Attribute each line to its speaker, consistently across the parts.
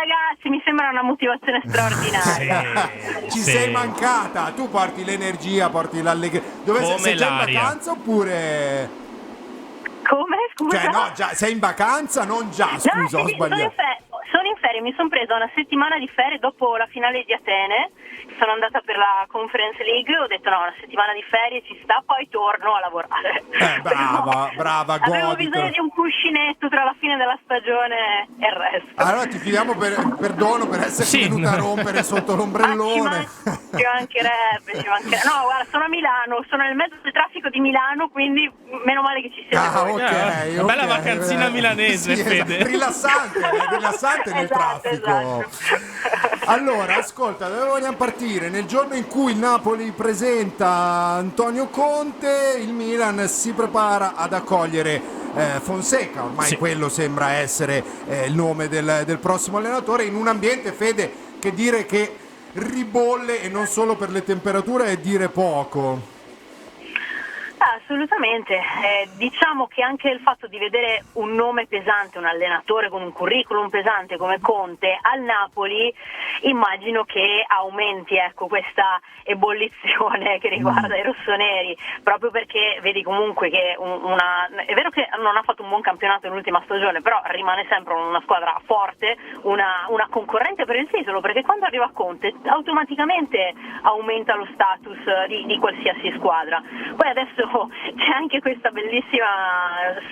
Speaker 1: ragazzi, mi sembra una motivazione straordinaria.
Speaker 2: Ci sei mancata, tu porti l'energia, porti l'allegria. Dove sei già in vacanza oppure...
Speaker 1: Come? Scusa?
Speaker 2: Cioè no, già sei in vacanza, non già, scusa, ho sbagliato.
Speaker 1: Sono in ferie, mi sono presa una settimana di ferie dopo la finale di Atene, sono andata per la Conference League, ho detto no, una settimana di ferie ci sta, poi torno a lavorare.
Speaker 2: Brava,
Speaker 1: avevo bisogno di un cuscinetto tra la fine della stagione e il resto.
Speaker 2: Allora ti chiediamo perdono per esserti venuta a rompere sotto l'ombrellone.
Speaker 1: Ci mancherebbe. No, guarda, sono a Milano, sono nel mezzo del traffico di Milano, quindi meno male che ci siamo.
Speaker 2: Ok.
Speaker 3: Bella vacanzina milanese, Fede.
Speaker 2: Rilassante nel traffico.
Speaker 1: Esatto.
Speaker 2: Allora, ascolta, dove vogliamo partire? Nel giorno in cui il Napoli presenta Antonio Conte, il Milan si prepara ad accogliere Fonseca, ormai quello sembra essere il nome del prossimo allenatore, in un ambiente, Fede, che dire che ribolle, e non solo per le temperature, è dire poco.
Speaker 1: Assolutamente, diciamo che anche il fatto di vedere un nome pesante, un allenatore con un curriculum pesante come Conte al Napoli, immagino che aumenti questa ebollizione che riguarda i rossoneri, proprio perché vedi comunque che è vero che non ha fatto un buon campionato nell'ultima stagione, però rimane sempre una squadra forte, una concorrente per il titolo, perché quando arriva Conte automaticamente aumenta lo status di qualsiasi squadra. Poi adesso c'è anche questa bellissima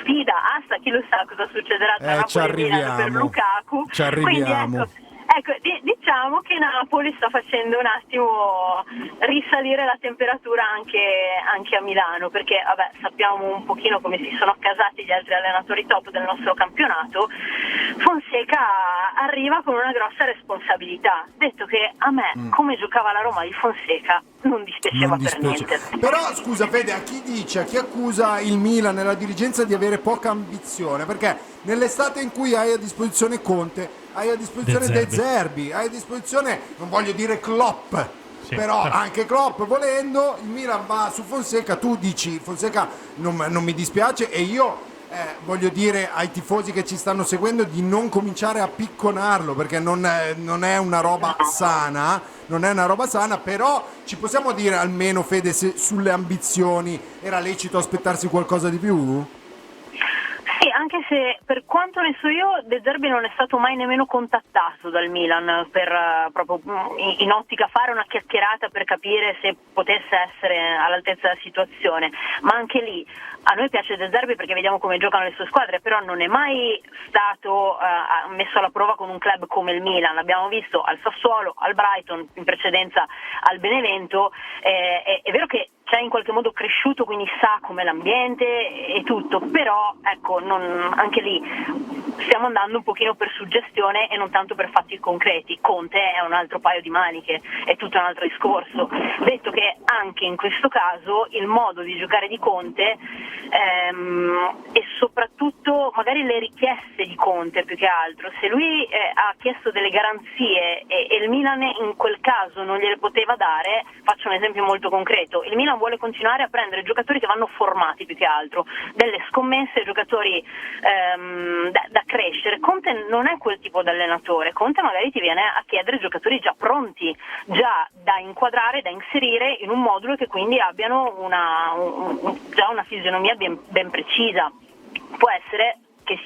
Speaker 1: sfida, chi lo sa cosa succederà tra Napoli e Milan per Lukaku.
Speaker 2: Ci arriviamo.
Speaker 1: Quindi ecco, diciamo che Napoli sta facendo un attimo risalire la temperatura anche a Milano, perché sappiamo un pochino come si sono accasati gli altri allenatori top del nostro campionato. Fonseca arriva con una grossa responsabilità, detto che a me come giocava la Roma di Fonseca non dispiaceva per niente.
Speaker 2: Però scusa Fede, a chi accusa il Milan e la dirigenza di avere poca ambizione? Perché nell'estate in cui hai a disposizione Conte, hai a disposizione De Zerbi, hai a disposizione, non voglio dire Klopp, però anche Klopp volendo, il Milan va su Fonseca, tu dici Fonseca non mi dispiace, e io voglio dire ai tifosi che ci stanno seguendo di non cominciare a picconarlo, perché non è una roba sana, però ci possiamo dire almeno, Fede, se sulle ambizioni era lecito aspettarsi qualcosa di più?
Speaker 1: Sì, anche se per quanto ne so io De Zerbi non è stato mai nemmeno contattato dal Milan per proprio in ottica fare una chiacchierata per capire se potesse essere all'altezza della situazione, ma anche lì a noi piace De Zerbi perché vediamo come giocano le sue squadre, però non è mai stato messo alla prova con un club come il Milan. L'abbiamo visto al Sassuolo, al Brighton, in precedenza al Benevento. È vero che c'è in qualche modo cresciuto, quindi sa com'è l'ambiente e tutto, però ecco, anche lì stiamo andando un pochino per suggestione e non tanto per fatti concreti. Conte è un altro paio di maniche, è tutto un altro discorso. Detto che anche in questo caso il modo di giocare di Conte e soprattutto magari le richieste di Conte più che altro, se lui ha chiesto delle garanzie e il Milan in quel caso non gliele poteva dare, faccio un esempio molto concreto, il Milan vuole continuare a prendere giocatori che vanno formati più che altro, delle scommesse, giocatori da crescere. Conte non è quel tipo di allenatore, Conte magari ti viene a chiedere giocatori già pronti, già da inquadrare, da inserire in un modulo che quindi abbiano già una fisionomia ben precisa. Può essere che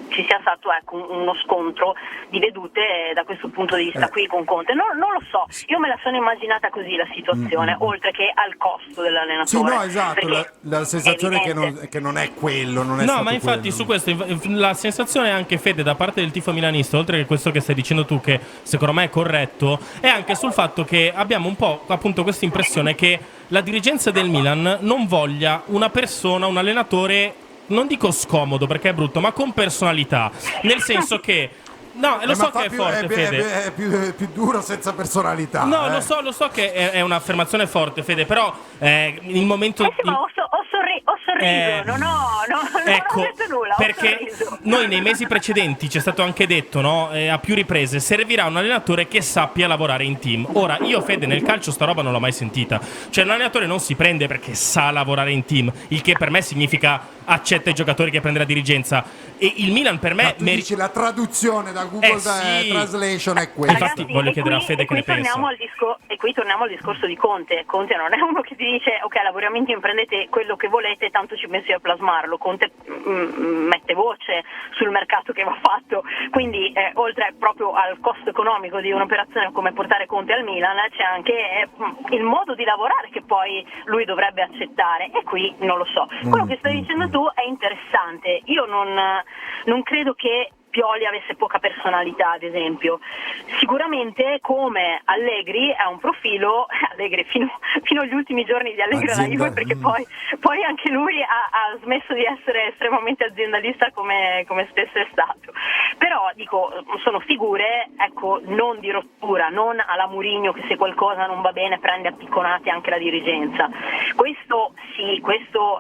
Speaker 1: ci sia stato uno scontro di vedute da questo punto di vista qui con Conte, non lo so, io me la sono immaginata così la situazione, oltre che al costo dell'allenatore.
Speaker 2: Sì, no, esatto, la sensazione è che non è quello, non è
Speaker 3: no,
Speaker 2: stato
Speaker 3: ma infatti
Speaker 2: quello.
Speaker 3: Su questo la sensazione è anche, Fede, da parte del tifo milanista, oltre che questo che stai dicendo tu, che secondo me è corretto, è anche sul fatto che abbiamo un po' appunto questa impressione che la dirigenza del Milan non voglia una persona, un allenatore, non dico scomodo perché è brutto, ma con personalità, nel senso che no, lo so che è forte, Fede.
Speaker 2: È più duro senza personalità.
Speaker 3: No, lo so che è un'affermazione forte, Fede, però il momento
Speaker 1: ma ho sorriso, non ho detto nulla.
Speaker 3: perché noi nei mesi precedenti ci è stato anche detto, no, a più riprese, servirà un allenatore che sappia lavorare in team. Ora, io Fede nel calcio sta roba non l'ho mai sentita, cioè un allenatore non si prende perché sa lavorare in team, il che per me significa accetta i giocatori che prende la dirigenza, e il Milan per me
Speaker 2: dici la traduzione da Google
Speaker 3: sì.
Speaker 2: Translation è questa.
Speaker 3: Infatti voglio chiedere a Fede che ne pensa.
Speaker 1: E qui torniamo al discorso di Conte. Conte non è uno che ti dice ok, lavoriamo in team, prendete quello che volete, tanto ci penso io a plasmarlo. Conte mette voce sul mercato che va fatto, quindi oltre proprio al costo economico di un'operazione come portare Conte al Milan, c'è anche il modo di lavorare che poi lui dovrebbe accettare, e qui non lo so. Quello che stai dicendo tu è interessante. Io non credo che Pioli avesse poca personalità, ad esempio. Sicuramente, come Allegri, è un profilo Allegri fino agli ultimi giorni di Allegri alla Juve, perché poi anche lui ha smesso di essere estremamente aziendalista come spesso è stato. Però dico, sono figure, ecco, non di rottura, non alla Mourinho che se qualcosa non va bene prende a picconate anche la dirigenza. Questo sì, questo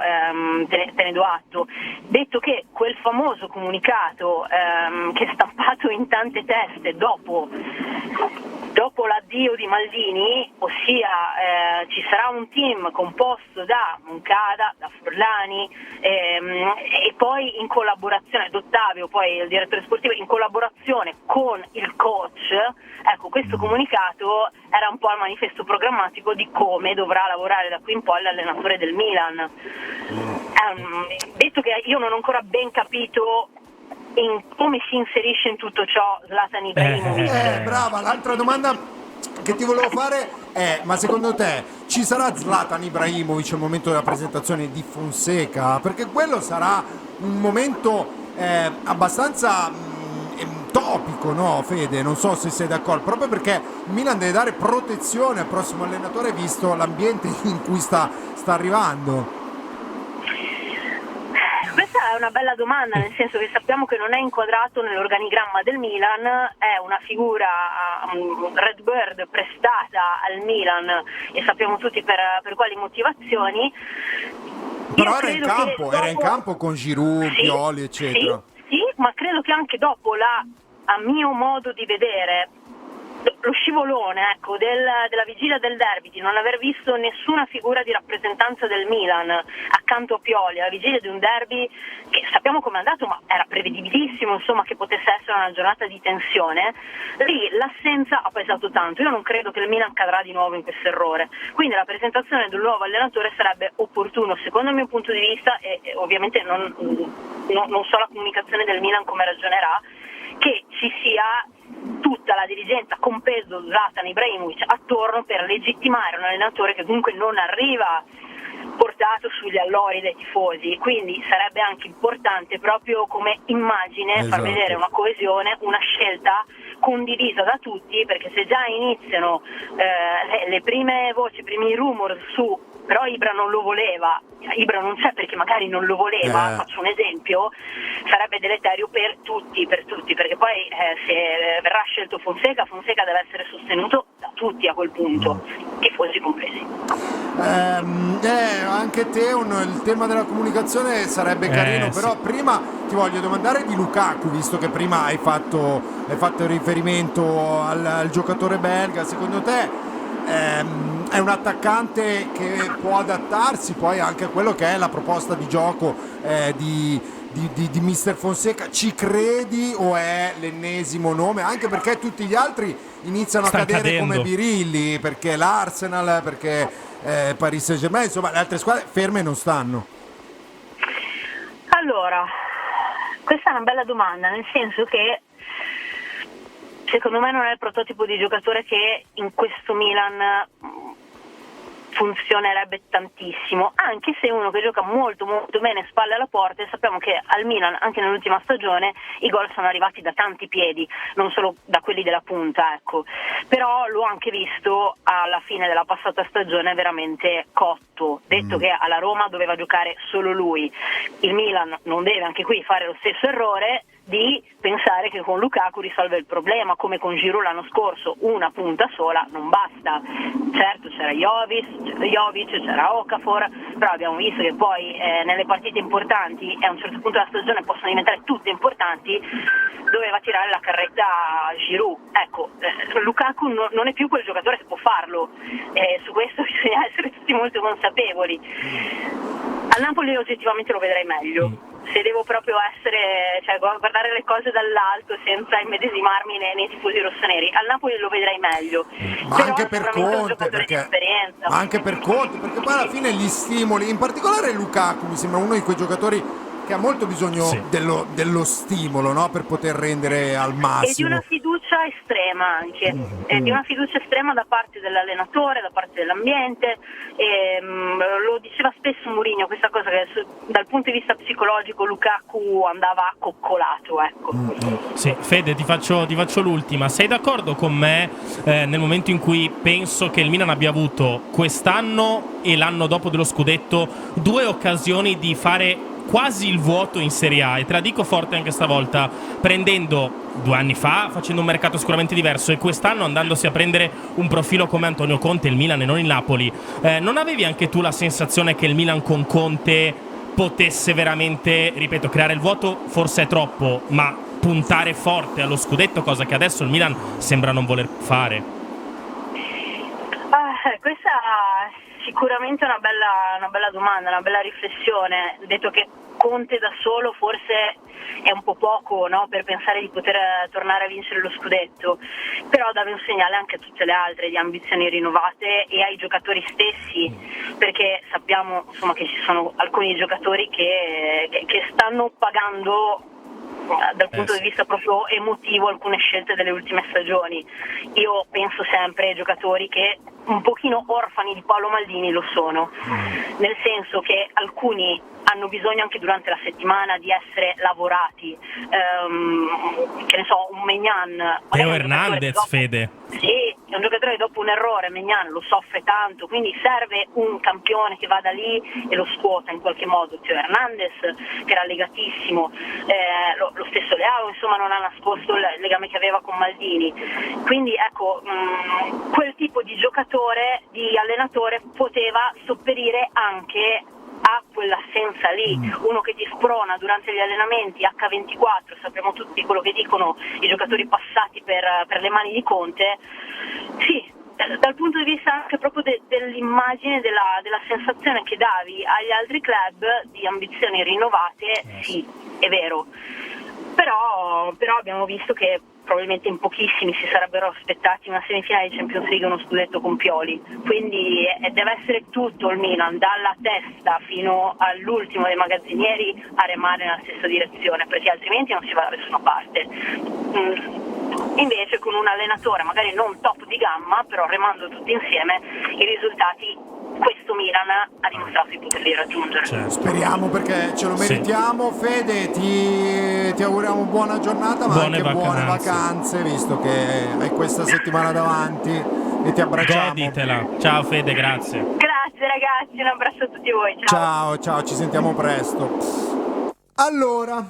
Speaker 1: te ne do atto. Detto che quel famoso comunicato che è stampato in tante teste dopo l'addio di Maldini, ossia ci sarà un team composto da Moncada, da Forlani e poi in collaborazione d'Ottavio, poi il direttore sportivo, in collaborazione con il coach. Ecco, questo comunicato era un po' il manifesto programmatico di come dovrà lavorare da qui in poi l'allenatore del Milan. Detto che io non ho ancora ben capito in come si inserisce in tutto ciò Zlatan Ibrahimovic.
Speaker 2: Brava, l'altra domanda che ti volevo fare è: ma secondo te ci sarà Zlatan Ibrahimovic al momento della presentazione di Fonseca? Perché quello sarà un momento abbastanza topico, no Fede? Non so se sei d'accordo, proprio perché Milan deve dare protezione al prossimo allenatore visto l'ambiente in cui sta arrivando.
Speaker 1: Questa è una bella domanda, nel senso che sappiamo che non è inquadrato nell'organigramma del Milan, è una figura Red Bird prestata al Milan e sappiamo tutti per quali motivazioni.
Speaker 2: Però era in campo con Giroud, sì, Pioli, eccetera.
Speaker 1: Sì, ma credo che anche dopo a mio modo di vedere, lo scivolone, ecco, della vigilia del derby, di non aver visto nessuna figura di rappresentanza del Milan accanto a Pioli, alla vigilia di un derby che sappiamo come è andato, ma era prevedibilissimo, insomma, che potesse essere una giornata di tensione. Lì l'assenza ha pesato tanto. Io non credo che il Milan cadrà di nuovo in questo errore, quindi la presentazione del nuovo allenatore sarebbe opportuno secondo il mio punto di vista, e ovviamente non so la comunicazione del Milan come ragionerà, che ci sia tutta la dirigenza, compreso Zlatan Ibrahimovic, attorno per legittimare un allenatore che comunque non arriva portato sugli allori dei tifosi, quindi sarebbe anche importante proprio come immagine far vedere una coesione, una scelta condivisa da tutti, perché se già iniziano le prime voci, i primi rumor su però Ibra non lo voleva, Ibra non c'è perché magari non lo voleva, faccio un esempio, sarebbe deleterio per tutti, perché poi se verrà scelto Fonseca deve essere sostenuto da tutti a quel punto, tifosi compresi.
Speaker 2: Anche te il tema della comunicazione sarebbe carino, però sì. Prima ti voglio domandare di Lukaku, visto che prima hai fatto riferimento al giocatore belga. Secondo te è un attaccante che può adattarsi poi anche a quello che è la proposta di gioco di Mister Fonseca? Ci credi o è l'ennesimo nome? Anche perché tutti gli altri iniziano a cadere come birilli, perché l'Arsenal, perché Paris Saint-Germain, insomma le altre squadre ferme non stanno.
Speaker 1: Allora, questa è una bella domanda, nel senso che secondo me non è il prototipo di giocatore che in questo Milan funzionerebbe tantissimo, anche se uno che gioca molto molto bene spalle alla porta, e sappiamo che al Milan anche nell'ultima stagione i gol sono arrivati da tanti piedi, non solo da quelli della punta, ecco. Però l'ho anche visto alla fine della passata stagione veramente cotto, detto che alla Roma doveva giocare solo lui, il Milan non deve anche qui fare lo stesso errore di pensare che con Lukaku risolve il problema, come con Giroud l'anno scorso, una punta sola non basta. Certo c'era Jovic, Jovic, c'era Okafor, però abbiamo visto che poi nelle partite importanti e a un certo punto della stagione possono diventare tutte importanti, doveva tirare la carretta a Giroud. Ecco, Lukaku non è più quel giocatore che può farlo, su questo bisogna essere tutti molto consapevoli. Al Napoli oggettivamente lo vedrei meglio. Se devo proprio guardare le cose dall'alto senza immedesimarmi nei tifosi rossoneri, al Napoli lo vedrei meglio.
Speaker 2: Ma
Speaker 1: però
Speaker 2: anche per Conte, perché poi alla fine gli stimoli, in particolare Lukaku mi sembra uno di quei giocatori che ha molto bisogno dello stimolo, no? Per poter rendere al massimo.
Speaker 1: E di una fiducia estrema anche, di una fiducia estrema da parte dell'allenatore, da parte dell'ambiente. Lo diceva spesso Mourinho questa cosa, che dal punto di vista psicologico Lukaku andava coccolato, ecco.
Speaker 3: Sì, Fede, ti faccio l'ultima. Sei d'accordo con me nel momento in cui penso che il Milan abbia avuto quest'anno e l'anno dopo dello scudetto 2 occasioni di fare quasi il vuoto in Serie A, e te la dico forte anche stavolta, prendendo 2 anni fa, facendo un mercato sicuramente diverso, e quest'anno andandosi a prendere un profilo come Antonio Conte, il Milan e non il Napoli. Non avevi anche tu la sensazione che il Milan con Conte potesse veramente, ripeto, creare il vuoto forse è troppo, ma puntare forte allo scudetto, cosa che adesso il Milan sembra non voler fare?
Speaker 1: Questa sicuramente è una bella domanda, una bella riflessione. Detto che Conte da solo forse è un po' poco, no, per pensare di poter tornare a vincere lo scudetto, però dava un segnale anche a tutte le altre di ambizioni rinnovate e ai giocatori stessi, perché sappiamo insomma che ci sono alcuni giocatori che stanno pagando dal punto di vista proprio emotivo alcune scelte delle ultime stagioni. Io penso sempre ai giocatori che un pochino orfani di Paolo Maldini lo sono, nel senso che alcuni hanno bisogno anche durante la settimana di essere lavorati, che ne so, un Maignan,
Speaker 3: Teo Hernandez, Fede.
Speaker 1: Sì, è un giocatore che dopo un errore, Maignan, lo soffre tanto, quindi serve un campione che vada lì e lo scuota in qualche modo. Teo Hernandez, che era legatissimo, lo stesso Leao, insomma, non ha nascosto il legame che aveva con Maldini. Quindi ecco, quel tipo di giocatore, di allenatore poteva sopperire anche a quell'assenza lì, uno che ti sprona durante gli allenamenti H24, sappiamo tutti quello che dicono i giocatori passati per le mani di Conte. Sì, dal punto di vista anche proprio dell'immagine, della sensazione che davi agli altri club di ambizioni rinnovate, sì, è vero, però abbiamo visto che probabilmente in pochissimi si sarebbero aspettati una semifinale di Champions League e uno scudetto con Pioli, quindi deve essere tutto il Milan, dalla testa fino all'ultimo dei magazzinieri, a remare nella stessa direzione, perché altrimenti non si va da nessuna parte. Invece con un allenatore magari non top di gamma, però remando tutti insieme, i risultati questo Milan ha dimostrato di poterli raggiungere.
Speaker 2: Speriamo, perché ce lo meritiamo. Fede, ti auguriamo buona giornata, ma anche buone vacanze, visto che hai questa settimana davanti, e ti abbracciamo.
Speaker 3: Goditela. Ciao Fede, grazie.
Speaker 1: Grazie ragazzi, un abbraccio a tutti voi.
Speaker 2: Ciao, ci sentiamo presto. Allora.